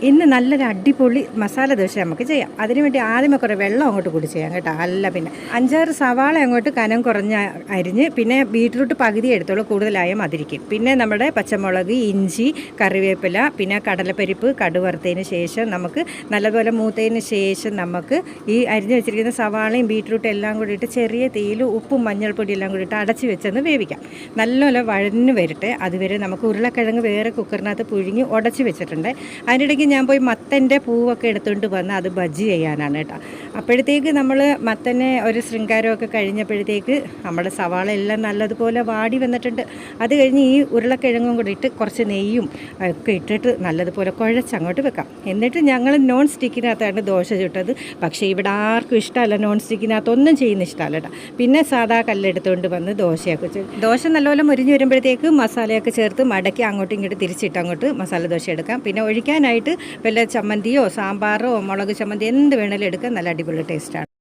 ഇന്ന് നല്ലൊരു അടിപൊളി മസാല ദോശ നമുക്ക് ചെയ്യാം. അതിനുവേണ്ടി ആദ്യമേ കുറേ വെള്ളം അങ്ങോട്ട് കൂടി ചെയ്യാം കേട്ടോ. അല്ല പിന്നെ 5-6 സവാള അങ്ങോട്ട് കനം കുറഞ്ഞ അരിഞ്ഞ്, പിന്നെ ബീട്രൂട്ട് പകുതി എടുത്തോളൂ, കൂടുതലായ മതിരിക്കും. പിന്നെ നമ്മുടെ പച്ചമുളക്, ഇഞ്ചി, കറിവേപ്പില, പിന്നെ കടലപ്പരിപ്പ്, കടുവറുത്തതിന് ശേഷം നമുക്ക് നല്ലപോലെ മൂത്തതിന് ശേഷം നമുക്ക് ഈ അരിഞ്ഞ് വെച്ചിരിക്കുന്ന സവാളയും ബീട്രൂട്ടും എല്ലാം കൂടി ഇട്ട് ചെറിയ തീയിൽ ഉപ്പും മഞ്ഞൾപ്പൊടി എല്ലാം കൂടി ഇട്ട് അടച്ച് വെച്ചൊന്ന് വേവിക്കാം. നല്ലപോലെ വഴന്ന് വരട്ടെ. അതുവരെ നമുക്ക് ഉരുളക്കിഴങ്ങ് വേറെ കുക്കറിനകത്ത് പുഴുങ്ങി ഉടച്ച് വെച്ചിട്ടുണ്ട്. അതിനിടയ്ക്ക് ഞാൻ പോയി മത്തൻ്റെ പൂവൊക്കെ എടുത്തുകൊണ്ട് വന്ന് അത് ബജ്ജി ചെയ്യാനാണ് കേട്ടോ. അപ്പോഴത്തേക്ക് നമ്മൾ മത്തനെ ഒരു ശൃംഗാരമൊക്കെ കഴിഞ്ഞപ്പോഴത്തേക്ക് നമ്മുടെ സവാള എല്ലാം നല്ലതുപോലെ വാടി വന്നിട്ടുണ്ട്. അത് കഴിഞ്ഞ് ഈ ഉരുളക്കിഴങ്ങും കൂടി ഇട്ട് കുറച്ച് നെയ്യും ഒക്കെ ഇട്ടിട്ട് നല്ലതുപോലെ കുഴച്ചങ്ങോട്ട് വെക്കാം. എന്നിട്ട് ഞങ്ങൾ നോൺ സ്റ്റിക്കിനകത്താണ് ദോശ ചുട്ടത്. പക്ഷേ ഇവിടെ ആർക്കും ഇഷ്ടമല്ല, നോൺ സ്റ്റിക്കിനകത്തൊന്നും ചെയ്യുന്ന ഇഷ്ടമല്ല കേട്ടോ. പിന്നെ സാധാ കല്ലെടുത്തുകൊണ്ട് വന്ന് ദോശയൊക്കെ ദോശ നല്ലപോലെ മുരിഞ്ഞ് വരുമ്പോഴത്തേക്ക് മസാലയൊക്കെ ചേർത്ത് മടക്കി അങ്ങോട്ടും ഇങ്ങോട്ട് തിരിച്ചിട്ട് അങ്ങോട്ട് മസാല ദോശ എടുക്കാം. പിന്നെ ഒഴിക്കാനായിട്ട് വല്ല ചമ്മന്തിയോ സാമ്പാറോ മുളക് ചമ്മന്തി എന്ത് വേണേലും എടുക്കാം. നല്ല അടിപൊളി ടേസ്റ്റാണ്.